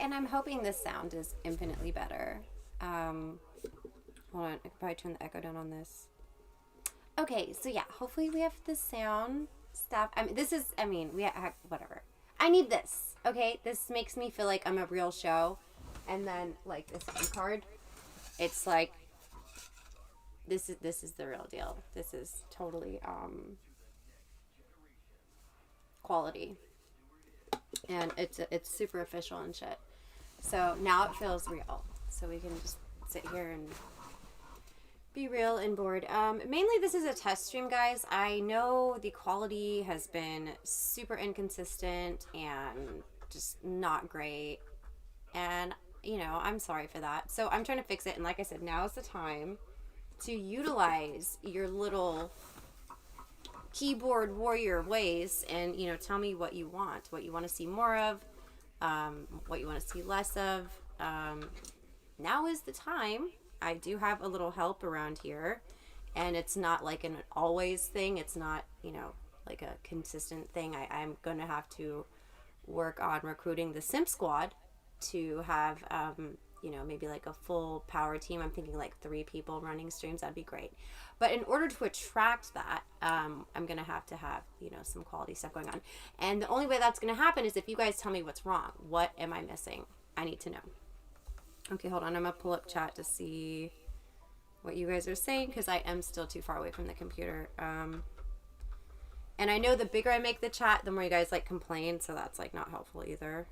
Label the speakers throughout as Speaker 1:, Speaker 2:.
Speaker 1: And I'm hoping this sound is infinitely better. Hold on, I could probably turn the echo down on this. Okay, so yeah, hopefully we have the sound stuff. Whatever. I need this, okay? This makes me feel like I'm a real show. And then, like, this card, it's like, this is the real deal. This is totally, quality. And it's super official and shit. So now it feels real. So we can just sit here and be real and bored. Mainly this is a test stream, guys. I know the quality has been super inconsistent and just not great. And, I'm sorry for that. So I'm trying to fix it. And like I said, now is the time to utilize your little keyboard warrior ways and, tell me what you want to see more of, what you want to see less of. Now is the time. I do have a little help around here, and it's not like an always thing. It's not, like a consistent thing. I'm going to have to work on recruiting the Simp Squad to have, maybe like a full power team. I'm thinking like 3 people running streams. That'd be great. But in order to attract that, I'm going to have, some quality stuff going on. And the only way that's going to happen is if you guys tell me what's wrong. What am I missing? I need to know. Okay, hold on. I'm going to pull up chat to see what you guys are saying because I am still too far away from the computer. And I know the bigger I make the chat, the more you guys, complain, so that's, not helpful either.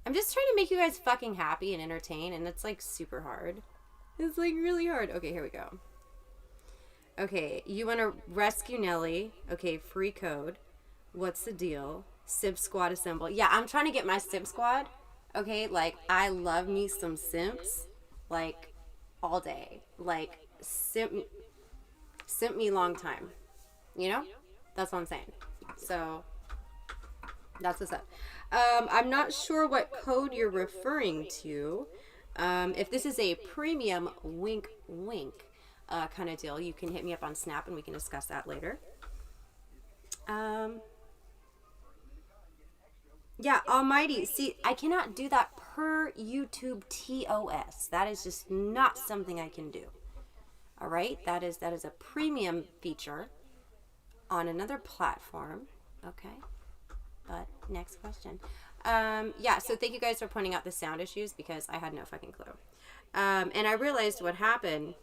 Speaker 1: I'm just trying to make you guys fucking happy and entertain, and it's, super hard. It's, really hard. Okay, here we go. Okay, you want to rescue Nelly. Okay, free code. What's the deal? Simp Squad assemble. Yeah, I'm trying to get my Simp Squad. Okay, I love me some simps, all day. Simp me long time. That's what I'm saying. So, that's what's up. I'm not sure what code you're referring to. If this is a premium wink wink kind of deal, you can hit me up on Snap and we can discuss that later. Yeah, Almighty. See, I cannot do that per YouTube TOS. That is just not something I can do. All right? That is a premium feature on another platform. Okay? But next question. Yeah, so thank you guys for pointing out the sound issues because I had no fucking clue. And I realized what happened.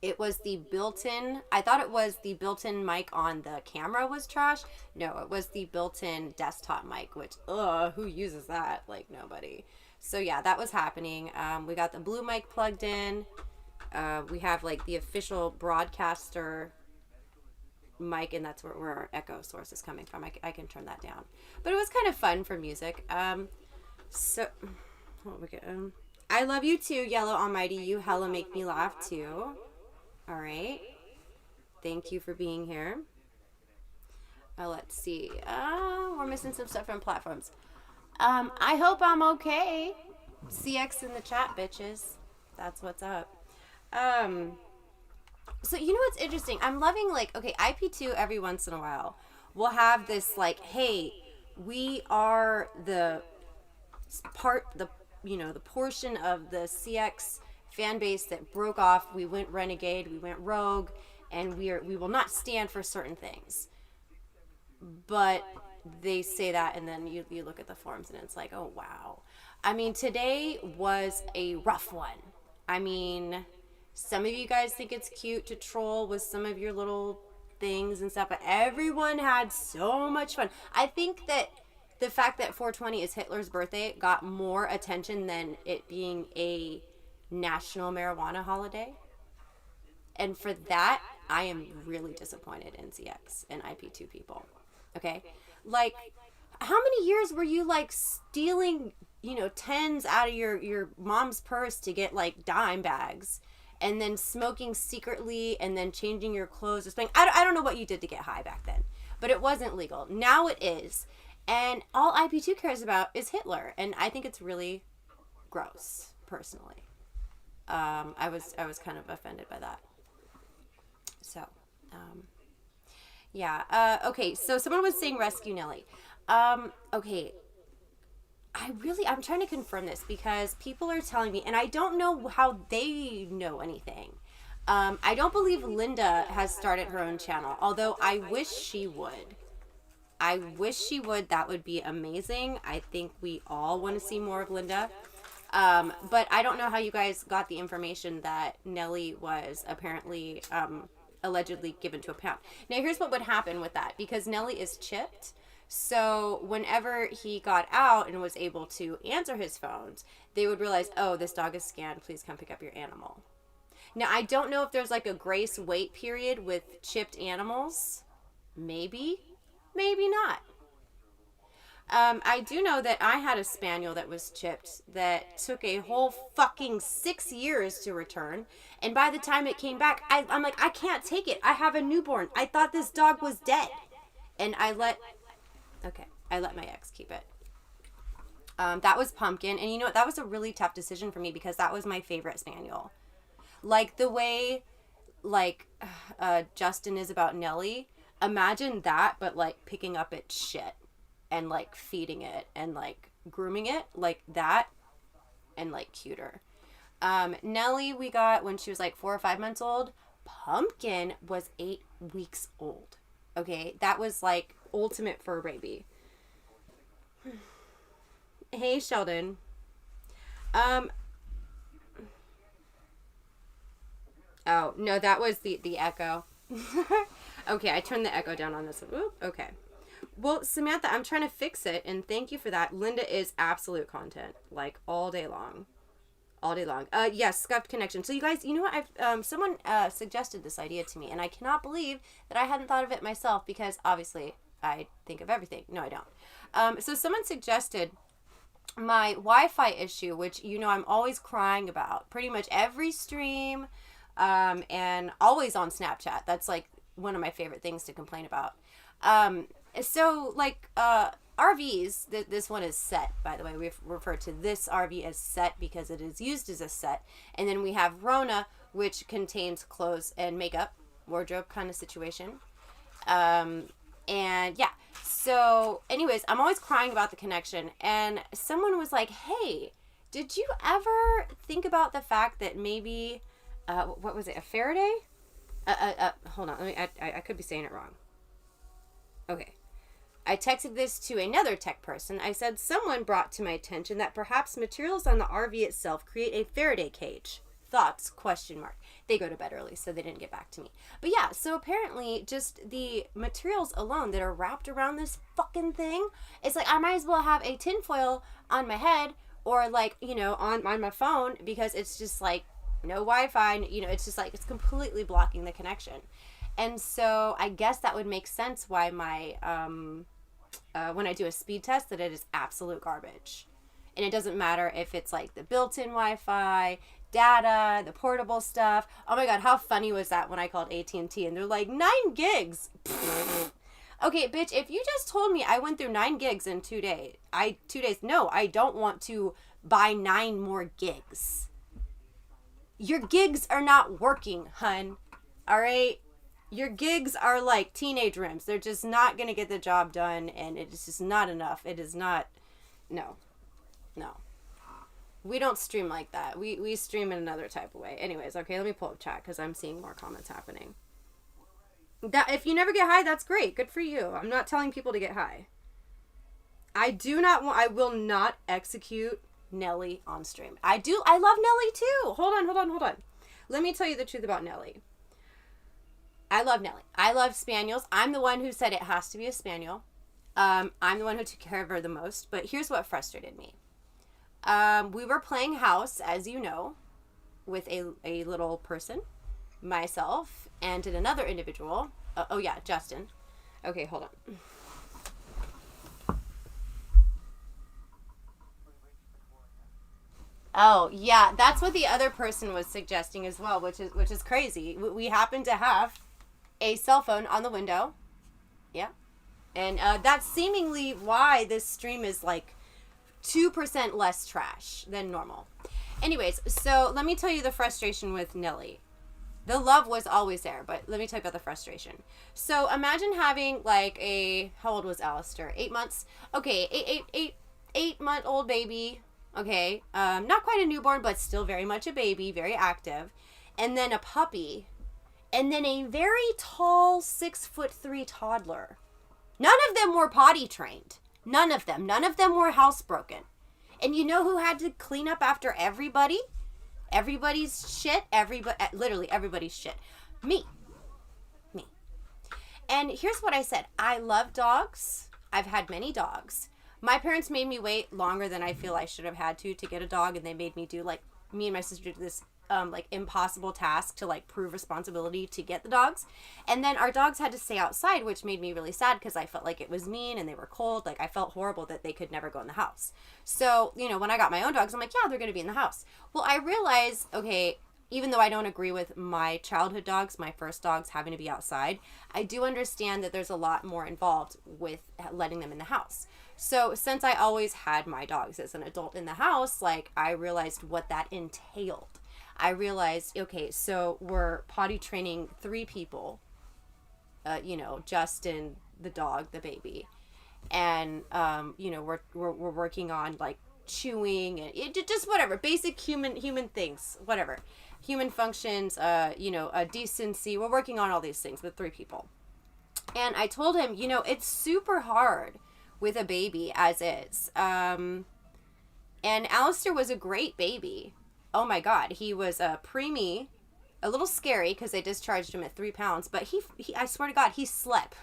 Speaker 1: It was the built-in, I thought it was the built-in mic on the camera was trash. No, it was the built-in desktop mic, which, who uses that? Nobody. So yeah, that was happening. We got the blue mic plugged in. We have, the official broadcaster mic, and that's where our echo source is coming from. I can turn that down. But it was kind of fun for music. I love you too, Yellow Almighty. You hella make me laugh too. All right. Thank you for being here. Let's see. We're missing some stuff from platforms. I hope I'm okay. CX in the chat, bitches. That's what's up. So you know what's interesting? I'm loving IP2 every once in a while. We'll have this hey, we are the portion of the CX fan base that broke off. We went renegade, we went rogue, and we will not stand for certain things. But they say that, and then you look at the forums, and it's like, oh wow. I mean, today was a rough one. I mean, some of you guys think it's cute to troll with some of your little things and stuff, but everyone had so much fun. I think that the fact that 420 is Hitler's birthday got more attention than it being a national marijuana holiday. And for that, I am really disappointed in CX and IP2 people. Okay? How many years were you stealing, tens out of your mom's purse to get dime bags and then smoking secretly and then changing your clothes or something? I don't know what you did to get high back then, but it wasn't legal. Now it is. And all IP2 cares about is Hitler. And I think it's really gross, personally. I was kind of offended by that. So, yeah. Okay, so someone was saying rescue Nelly. Okay. I'm trying to confirm this because people are telling me, and I don't know how they know anything. I don't believe Linda has started her own channel, although I wish she would. I wish she would. That would be amazing. I think we all want to see more of Linda. But I don't know how you guys got the information that Nelly was apparently allegedly given to a pound. Now, here's what would happen with that, because Nelly is chipped. So whenever he got out and was able to answer his phones, they would realize, oh, this dog is scanned. Please come pick up your animal. Now, I don't know if there's like a grace wait period with chipped animals. Maybe. Maybe not. I do know that I had a spaniel that was chipped that took a whole fucking 6 years to return. And by the time it came back, I'm like, I can't take it. I have a newborn. I thought this dog was dead. And I let my ex keep it. That was Pumpkin. And you know what? That was a really tough decision for me because that was my favorite spaniel. Like the way, like, Justin is about Nelly. Imagine that, but like picking up its shit and like feeding it and like grooming it like that and like cuter. Nelly we got when she was like 4 or 5 months old. Pumpkin was 8 weeks old. Okay, that was like ultimate fur baby. Hey Sheldon. Oh no, that was the echo. Okay, I turned the echo down on this one. Oop, okay. Well, Samantha, I'm trying to fix it, and thank you for that. Linda is absolute content, like all day long. All day long. Yes, scuffed connection. So you guys, you know what? Someone suggested this idea to me, and I cannot believe that I hadn't thought of it myself because obviously I think of everything. No, I don't. So someone suggested my Wi-Fi issue, which you know I'm always crying about. Pretty much every stream, and always on Snapchat. That's like one of my favorite things to complain about. So like RVs, this one is set, by the way. We refer to this RV as set because it is used as a set. And then we have Rona, which contains clothes and makeup, wardrobe kind of situation. And yeah, so anyways, I'm always crying about the connection. And someone was like, hey, did you ever think about the fact that maybe, what was it, a Faraday? Hold on, I could be saying it wrong. Okay. I texted this to another tech person. I said, someone brought to my attention that perhaps materials on the RV itself create a Faraday cage. Thoughts? ? They go to bed early, so they didn't get back to me. But yeah, so apparently just the materials alone that are wrapped around this fucking thing, it's like I might as well have a tinfoil on my head or like, you know, on my phone because it's just like no Wi-Fi, you know, it's just like it's completely blocking the connection. And so I guess that would make sense why my, when I do a speed test, that it is absolute garbage. And it doesn't matter if it's like the built-in Wi-Fi, data, the portable stuff. Oh my God, how funny was that when I called AT&T and they're like, 9 gigs. Okay, bitch, if you just told me I went through 9 gigs in 2 days, no, I don't want to buy 9 more gigs. Your gigs are not working, hun. All right? Your gigs are like teenage rims. They're just not going to get the job done, and it's just not enough. It is not. No. We don't stream like that. We stream in another type of way. Anyways, okay, let me pull up chat because I'm seeing more comments happening. That if you never get high, that's great. Good for you. I'm not telling people to get high. I will not execute Nelly on stream. I love Nelly too. Hold on. Let me tell you the truth about Nelly. I love Nelly. I love spaniels. I'm the one who said it has to be a spaniel. I'm the one who took care of her the most. But here's what frustrated me. We were playing house, as you know, with a little person, myself, and another individual. Oh yeah, Justin. Okay, hold on. Oh yeah, that's what the other person was suggesting as well, which is crazy. We happen to have a cell phone on the window. Yeah. And that's seemingly why this stream is like 2% less trash than normal. Anyways, so let me tell you the frustration with Nelly. The love was always there, but let me tell you about the frustration. So imagine having like how old was Alistair? 8 months? Okay, 8-month-old baby. Okay. Not quite a newborn, but still very much a baby, very active. And then a puppy. And then a very tall 6'3" toddler. None of them were potty trained. None of them. None of them were housebroken. And you know who had to clean up after everybody? Everybody's shit. Literally everybody's shit. Me. And here's what I said. I love dogs. I've had many dogs. My parents made me wait longer than I feel I should have had to get a dog. And they made me do, like, me and my sister did this impossible task to prove responsibility to get the dogs. And then our dogs had to stay outside, which made me really sad because I felt like it was mean and they were cold. Like, I felt horrible that they could never go in the house. So, when I got my own dogs, I'm like, yeah, they're going to be in the house. Well, I realized, okay, even though I don't agree with my childhood dogs, my first dogs having to be outside, I do understand that there's a lot more involved with letting them in the house. So since I always had my dogs as an adult in the house, I realized what that entailed. I realized, okay, so we're potty training 3 people, Justin, the dog, the baby. And, we're working on chewing and just whatever, basic human things, whatever. Human functions, decency. We're working on all these things with 3 people. And I told him, it's super hard with a baby as is. And Alistair was a great baby. Oh my God, he was a preemie, a little scary because they discharged him at 3 pounds, but he I swear to God, he slept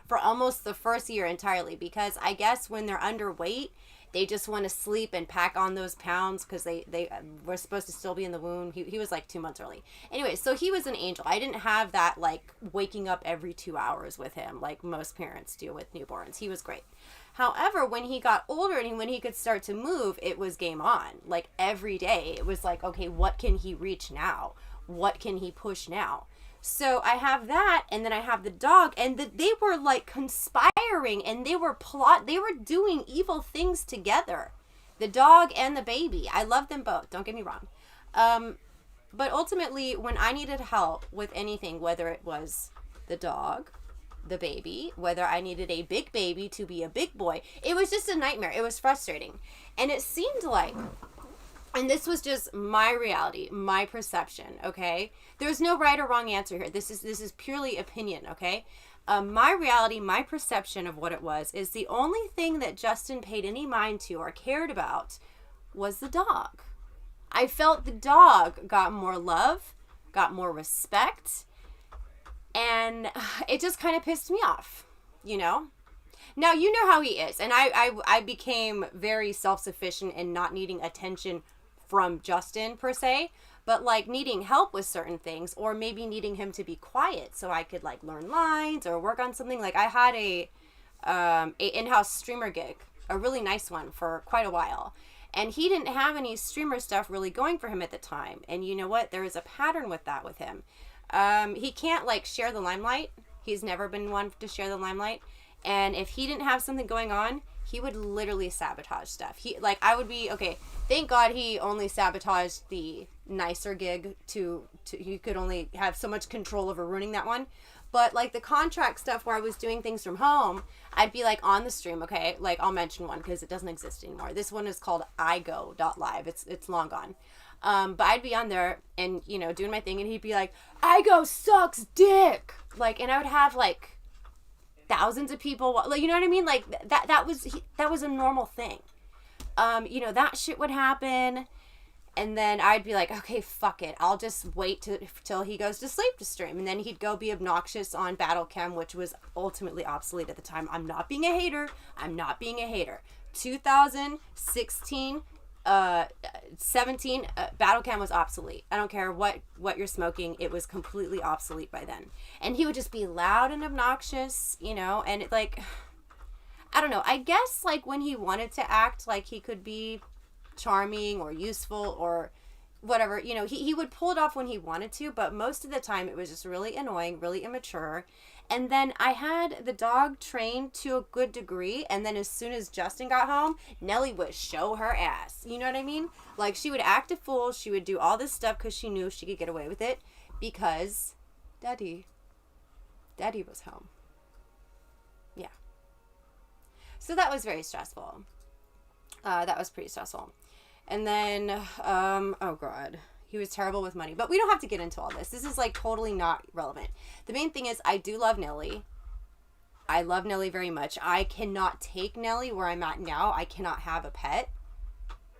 Speaker 1: for almost the first year entirely because I guess when they're underweight, they just want to sleep and pack on those pounds because they were supposed to still be in the womb. He was 2 months early. Anyway, so he was an angel. I didn't have that waking up every 2 hours with him like most parents do with newborns. He was great. However, when he got older and when he could start to move, it was game on. Every day, it was okay, what can he reach now? What can he push now? So I have that, and then I have the dog, and they were conspiring, and they were doing evil things together. The dog and the baby. I love them both. Don't get me wrong. But ultimately, when I needed help with anything, whether it was the dog, the baby, whether I needed a big baby to be a big boy, it was just a nightmare. It was frustrating. And it seemed and this was just my reality, my perception, okay? There's no right or wrong answer here. This is purely opinion, okay? My reality, my perception of what it was, is the only thing that Justin paid any mind to or cared about was the dog. I felt the dog got more love, got more respect, and it just kind of pissed me off, Now, you know how he is, and I became very self-sufficient in not needing attention from Justin, per se, but needing help with certain things, or maybe needing him to be quiet so I could learn lines or work on something. I had a in-house streamer gig, a really nice one for quite a while, and he didn't have any streamer stuff really going for him at the time. And you know what? There is a pattern with that with him. He can't share the limelight. He's never been one to share the limelight. And if he didn't have something going on, he would literally sabotage stuff. I would be, okay, thank God he only sabotaged the nicer gig to he could only have so much control over ruining that one. But the contract stuff where I was doing things from home, I'd be on the stream, okay? I'll mention one because it doesn't exist anymore. This one is called bigo.lige. It's long gone. But I'd be on there and, doing my thing, and he'd be like, Igo sucks dick. And I would have thousands of people, you know what I mean? That was a normal thing. That shit would happen, and then I'd be like, okay, fuck it, I'll just wait till he goes to sleep to stream, and then he'd go be obnoxious on Battle Chem, which was ultimately obsolete at the time. I'm not being a hater. 2016, 17, Battle Chem was obsolete. I don't care what you're smoking, it was completely obsolete by then. And he would just be loud and obnoxious, and it I don't know, I guess when he wanted to act like he could be charming or useful or whatever, he would pull it off when he wanted to, but most of the time it was just really annoying, really immature. And then I had the dog trained to a good degree, and then as soon as Justin got home, Nellie would show her ass. You know what I mean? She would act a fool, she would do all this stuff because she knew she could get away with it because Daddy was home. Yeah. So that was very stressful. That was pretty stressful. And then, oh God, he was terrible with money. But we don't have to get into all this. This is like totally not relevant. The main thing is I do love Nellie. I love Nellie very much. I cannot take Nellie where I'm at now. I cannot have a pet.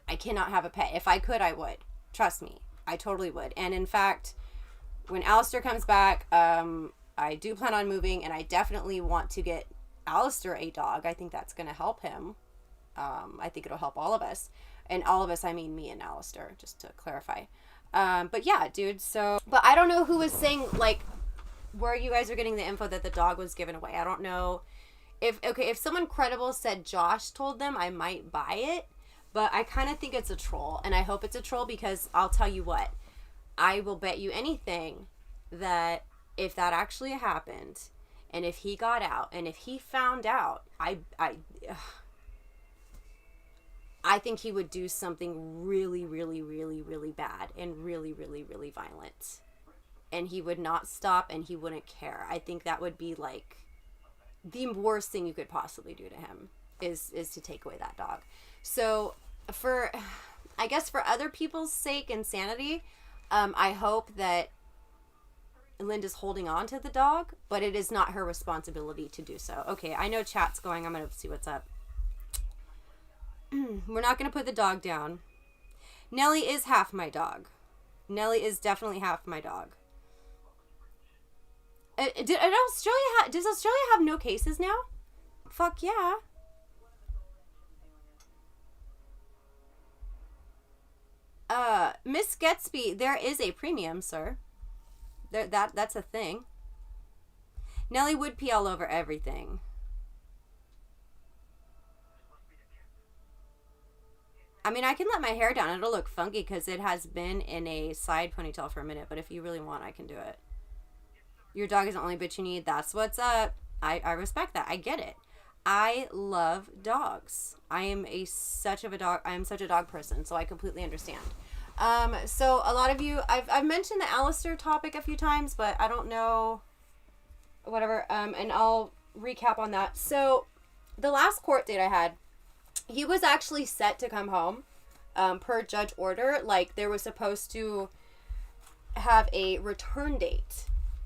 Speaker 1: I cannot have a pet. If I could, I would. Trust me. I totally would. And in fact, when Alistair comes back, I do plan on moving, and I definitely want to get Alistair a dog. I think that's going to help him. I think it'll help all of us. And all of us, I mean me and Alistair, just to clarify. But yeah, dude, so... But I don't know who was saying, like, where you guys are getting the info that the dog was given away. I don't know. If someone credible said Josh told them, I might buy it. But I kind of think it's a troll. And I hope it's a troll because I'll tell you what. I will bet you anything that if that actually happened, and if he got out, and if he found out, I think he would do something really, really, really, really bad and really, really, really violent. And he would not stop and he wouldn't care. I think that would be like the worst thing you could possibly do to him is to take away that dog. So I guess for other people's sake and sanity, I hope that Linda's holding on to the dog, but it is not her responsibility to do so. Okay, I know chat's going. I'm going to see what's up. We're not going to put the dog down. Nellie is half my dog. Nellie is definitely half my dog. Does Australia have no cases now? Fuck yeah. Miss Getsby, there is a premium, sir. That's a thing. Nellie would pee all over everything. I mean, I can let my hair down. It'll look funky because it has been in a side ponytail for a minute. But if you really want, I can do it. Your dog is the only bitch you need. That's what's up. I respect that. I get it. I love dogs. I am such a dog person, so I completely understand. So a lot of you, I've mentioned the Alistair topic a few times, but I don't know, whatever. And I'll recap on that. So the last court date I had, he was actually set to come home, per judge order. Like, there was supposed to have a return date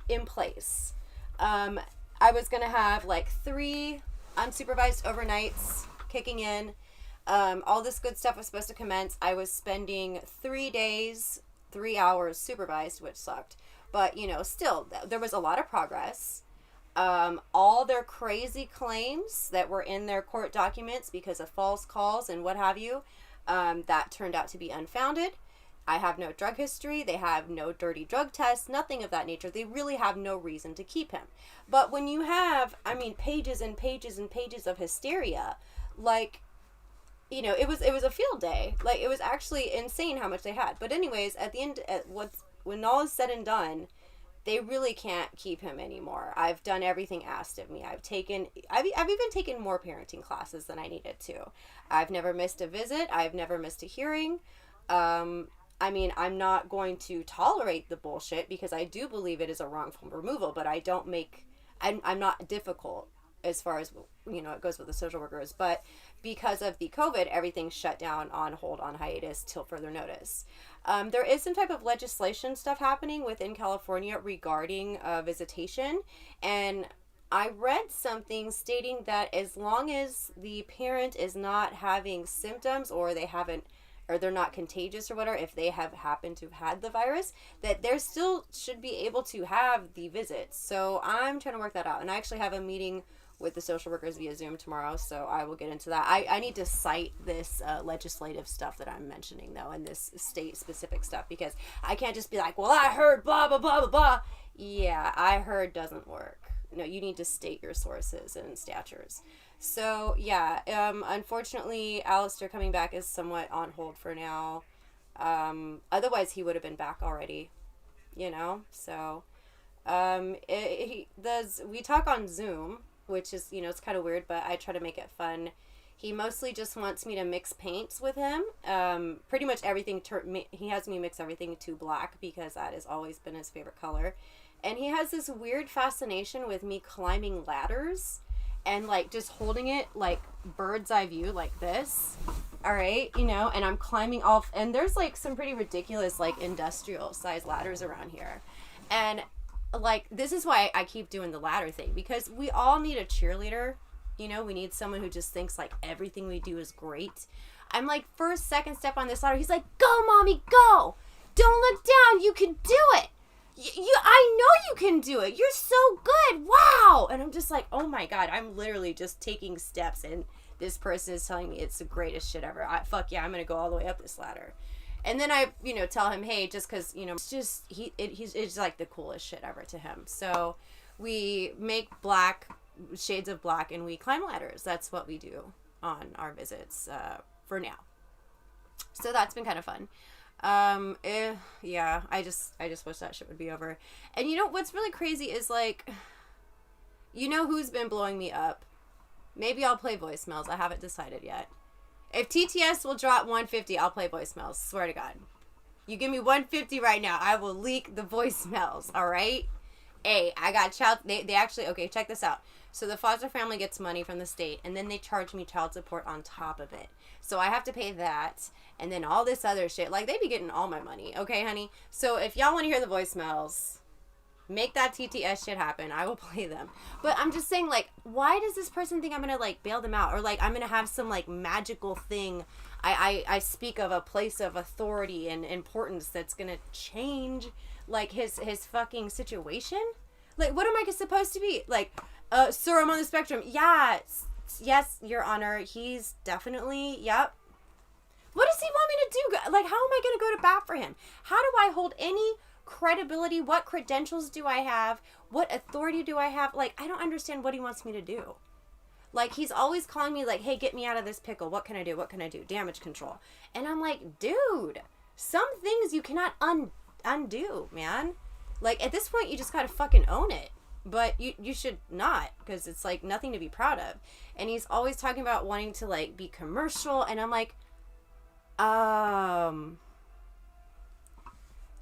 Speaker 1: in place. I was going to have like 3 unsupervised overnights kicking in. All this good stuff was supposed to commence. I was spending 3 days, 3 hours supervised, which sucked. But, still, there was a lot of progress. All their crazy claims that were in their court documents because of false calls and what have you, that turned out to be unfounded. I have no drug history. They have no dirty drug tests, nothing of that nature. They really have no reason to keep him. But when you have, pages and pages and pages of hysteria, like, it was a field day. Like, it was actually insane how much they had. But anyways, at the end, when all is said and done, they really can't keep him anymore. I've done everything asked of me. I've even taken more parenting classes than I needed to. I've never missed a visit. I've never missed a hearing. I'm not going to tolerate the bullshit because I do believe it is a wrongful removal, but I'm not difficult as far as, it goes with the social workers. But because of the COVID, everything's shut down, on hold, on hiatus till further notice. There is some type of legislation stuff happening within California regarding visitation. And I read something stating that as long as the parent is not having symptoms or they're not contagious or whatever, if they have happened to have had the virus, that they still should be able to have the visits. So I'm trying to work that out. And I actually have a meeting with the social workers via Zoom tomorrow, so I will get into that. I need to cite this legislative stuff that I'm mentioning, though, and this state-specific stuff, because I can't just be like, well, I heard blah, blah, blah, blah, blah. Yeah, I heard doesn't work. No, you need to state your sources and statures. So, yeah, unfortunately, Alistair coming back is somewhat on hold for now. Otherwise, he would have been back already, So, we talk on Zoom, which is, it's kind of weird, but I try to make it fun. He mostly just wants me to mix paints with him. Pretty much everything, he has me mix everything to black because that has always been his favorite color. And he has this weird fascination with me climbing ladders and, like, just holding it, like, bird's eye view like this. all right, you know, and I'm climbing off, and there's like some pretty ridiculous like industrial size ladders around here. And like, this is why I keep doing the ladder thing, because we all need a cheerleader. You know, we need someone who just thinks like everything we do is great. I'm like, first, second step on this ladder. He's like, go, mommy, go. Don't look down. You can do it. I know you can do it. You're so good. Wow. And I'm just like, oh my God, I'm literally just taking steps, and this person is telling me it's the greatest shit ever. Fuck yeah, I'm going to go all the way up this ladder. And then I, you know, tell him, hey, just because, you know, it's just, it's like the coolest shit ever to him. So we make shades of black, and we climb ladders. That's what we do on our visits for now. So that's been kind of fun. Yeah, I just wish that shit would be over. And you know what's really crazy is, like, you know who's been blowing me up? Maybe I'll play voicemails. I haven't decided yet. If TTS will drop 150, I'll play voicemails. Swear to God. You give me 150 right now, I will leak the voicemails, all right? Hey, I got child... They actually... Okay, check this out. So the foster family gets money from the state, and then they charge me child support on top of it. So I have to pay that, and then all this other shit. Like, they be getting all my money, okay, honey? So if y'all want to hear the voicemails... Make that TTS shit happen. I will play them. But I'm just saying, like, why does this person think I'm going to, like, bail them out? Or, like, I'm going to have some, like, magical thing. I speak of a place of authority and importance that's going to change, like, his fucking situation? Like, what am I supposed to be? Like, sir, I'm on the spectrum. Yeah, yes, Your Honor. He's definitely, yep. What does he want me to do? Like, how am I going to go to bat for him? How do I hold any credibility? What credentials do I have? What authority do I have? Like, I don't understand what he wants me to do. Like, he's always calling me like, hey, get me out of this pickle. What can I do? What can I do? Damage control. And I'm like, dude, some things you cannot undo, man. Like, at this point, you just gotta fucking own it. But you should not, because it's like nothing to be proud of. And he's always talking about wanting to like be commercial, and I'm like,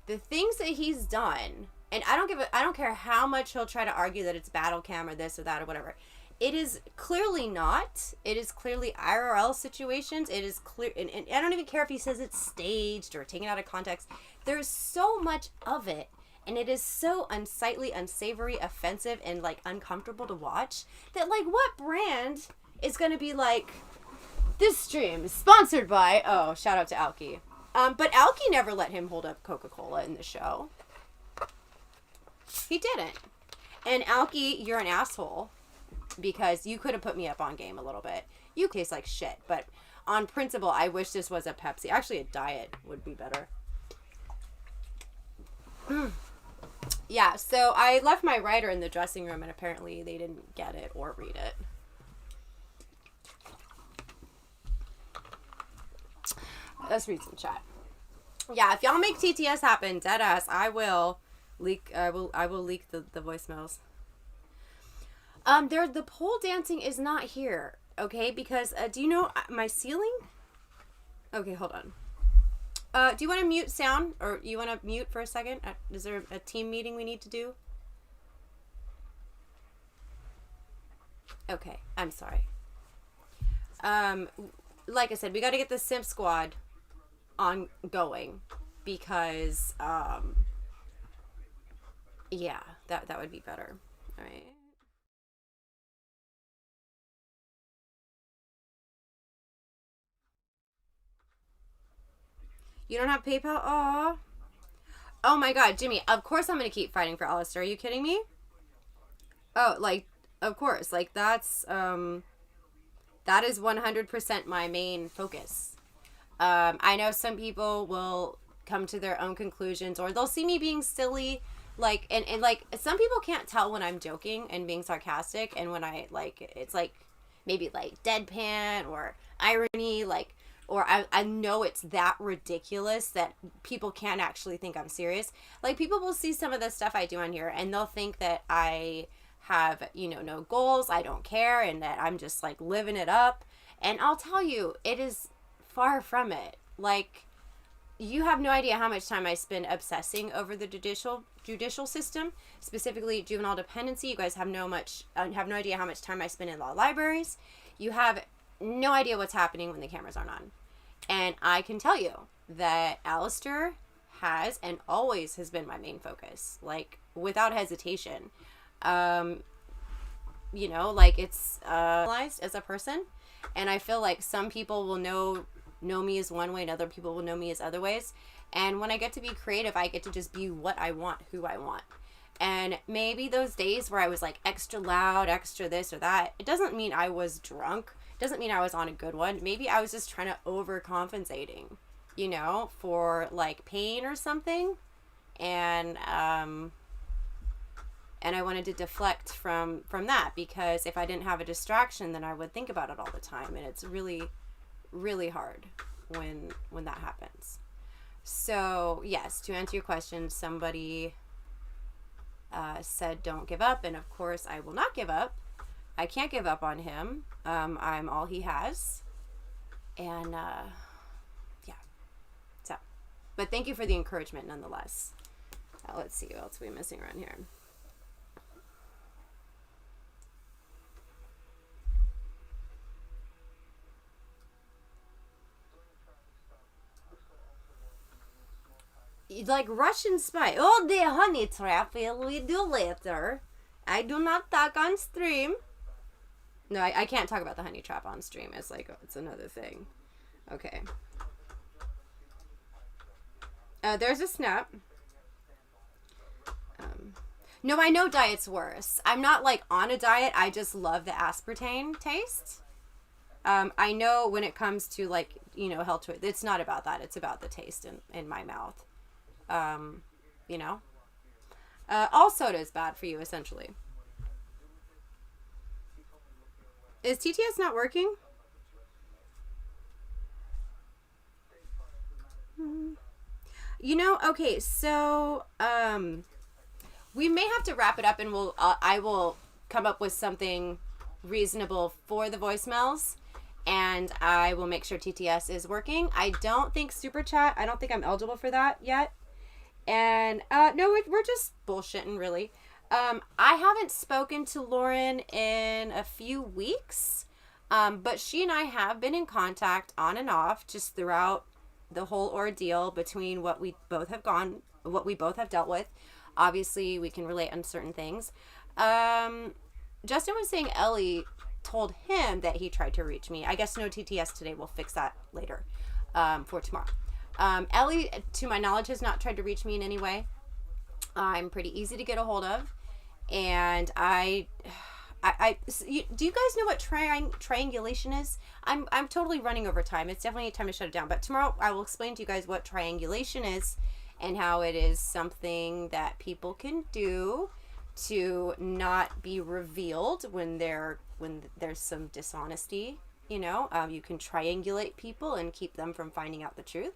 Speaker 1: the things that he's done, and I don't care how much he'll try to argue that it's battle cam or this or that or whatever. It is clearly not. It is clearly IRL situations. It is clear, and I don't even care if he says it's staged or taken out of context. There's so much of it, and it is so unsightly, unsavory, offensive, and like uncomfortable to watch that, like, what brand is going to be like, this stream is sponsored by, oh, shout out to Alki. But Alki never let him hold up Coca-Cola in the show. He didn't. And Alki, you're an asshole, because you could have put me up on game a little bit. You taste like shit, but on principle, I wish this was a Pepsi. Actually, a diet would be better. Yeah, so I left my writer in the dressing room, and apparently they didn't get it or read it. Let's read some chat. Yeah, if y'all make TTS happen, deadass, I will leak. I will leak the voicemails. The pole dancing is not here, okay? Because do you know my ceiling? Okay, hold on. Do you want to mute sound, or you want to mute for a second? Is there a team meeting we need to do? Okay, I'm sorry. Like I said, we got to get the Simp Squad ongoing, because yeah, that would be better. All right. You don't have PayPal? Aw. Oh my God, Jimmy, of course I'm gonna keep fighting for Alistair. Are you kidding me? Oh, like, of course, like, that is 100% my main focus. I know some people will come to their own conclusions, or they'll see me being silly, like, and like, some people can't tell when I'm joking and being sarcastic, and when I, like, it's like maybe like deadpan or irony, like, or I know it's that ridiculous that people can't actually think I'm serious. Like, people will see some of the stuff I do on here, and they'll think that I have, you know, no goals, I don't care, and that I'm just like living it up. And I'll tell you, it is far from it. Like, you have no idea how much time I spend obsessing over the judicial system, specifically juvenile dependency. You guys have no idea how much time I spend in law libraries. You have no idea what's happening when the cameras aren't on. And I can tell you that Alistair has and always has been my main focus, like without hesitation. You know, like it's as a person, and I feel like some people will know me as one way and other people will know me as other ways. And when I get to be creative, I get to just be what I want, who I want. And maybe those days where I was like extra loud, extra this or that, it doesn't mean I was drunk. It doesn't mean I was on a good one. Maybe I was just trying to overcompensating, you know, for like pain or something. And I wanted to deflect from that, because if I didn't have a distraction, then I would think about it all the time, and it's really, really hard when that happens. So yes, to answer your question, somebody said don't give up, and of course I will not give up. I can't give up on him. I'm all he has, and yeah. So, but thank you for the encouragement nonetheless. Let's see what else we're missing around here. Like Russian spy. Oh, the honey trap we do later. I do not talk on stream. No, I can't talk about the honey trap on stream. It's like, it's another thing. Okay. There's a snap. No, I know diet's worse. I'm not like on a diet. I just love the aspartame taste. I know when it comes to like, you know, health choice, it's not about that. It's about the taste in my mouth. You know, all soda is bad for you, essentially. Is TTS not working? You know, okay, so, we may have to wrap it up, and I will come up with something reasonable for the voicemails, and I will make sure TTS is working. I don't think Super Chat, I don't think I'm eligible for that yet. And no, we're just bullshitting, really. I haven't spoken to Lauren in a few weeks, but she and I have been in contact on and off just throughout the whole ordeal between what we both have dealt with. Obviously, we can relate on certain things. Justin was saying Ellie told him that he tried to reach me. I guess no TTS today. We'll fix that later for tomorrow. Ellie, to my knowledge, has not tried to reach me in any way. I'm pretty easy to get a hold of, and do you guys know what triangulation is? I'm totally running over time. It's definitely time to shut it down. But tomorrow I will explain to you guys what triangulation is and how it is something that people can do to not be revealed when there's some dishonesty. You know, you can triangulate people and keep them from finding out the truth.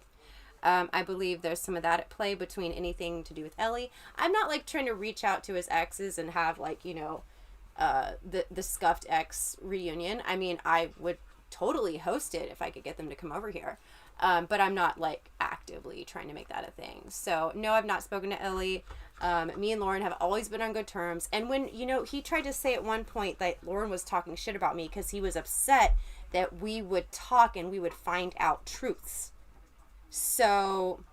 Speaker 1: I believe there's some of that at play between anything to do with Ellie. I'm not like trying to reach out to his exes and have like, you know, the scuffed ex reunion. I mean, I would totally host it if I could get them to come over here. But I'm not like actively trying to make that a thing. So no, I've not spoken to Ellie. Me and Lauren have always been on good terms. And when, you know, he tried to say at one point that Lauren was talking shit about me because he was upset that we would talk and we would find out truths. So,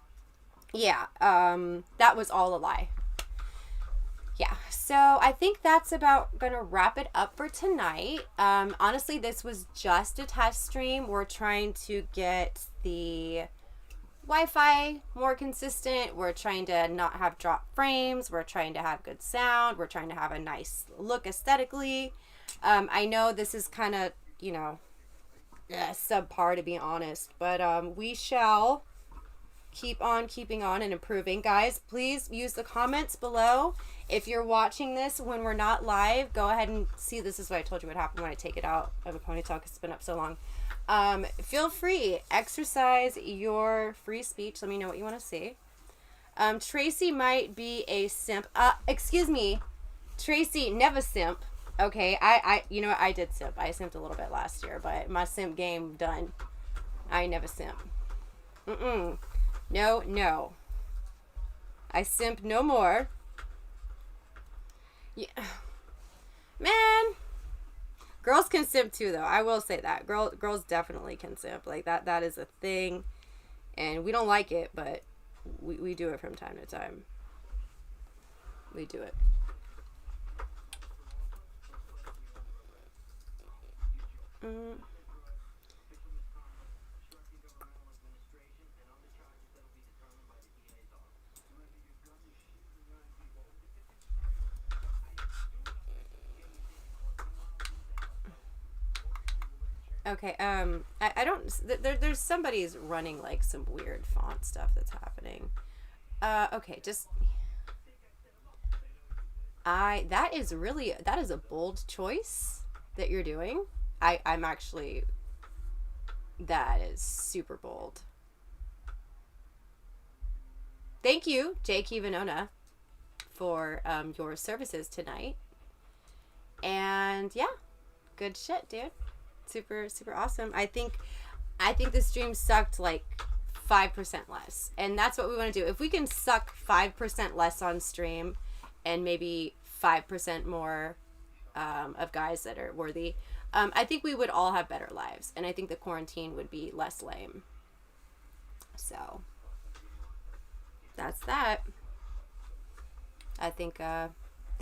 Speaker 1: yeah, that was all a lie. Yeah, so I think that's about gonna wrap it up for tonight. Honestly, this was just a test stream. We're trying to get the Wi-Fi more consistent. We're trying to not have drop frames. We're trying to have good sound. We're trying to have a nice look aesthetically. I know this is kind of, you know, subpar, to be honest, but we shall keep on keeping on and improving. Guys, please use the comments below. If you're watching this when we're not live, go ahead and see. This is what I told you would happen when I take it out of a ponytail because it's been up so long. Feel free, exercise your free speech. Let me know what you want to see. Tracy might be a simp. Excuse me, Tracy, never simp. Okay, I you know what, I did simp. I simped a little bit last year, but my simp game done. I never simp. No. I simp no more. Yeah. Man, Girls can simp too, though. I will say that. Girls definitely can simp. Like, that is a thing. And we don't like it, but we do it from time to time. We do it. Okay, I don't, there's somebody's running, like, some weird font stuff that's happening. Okay, just, that is a bold choice that you're doing. I'm actually, that is super bold. Thank you, J.K. Venona, for, your services tonight. And, yeah, good shit, dude. Super, super awesome. I think the stream sucked like 5% less, and that's what we want to do. If we can suck 5% less on stream, and maybe 5% more of guys that are worthy, I think we would all have better lives, and I think the quarantine would be less lame. So that's that. I think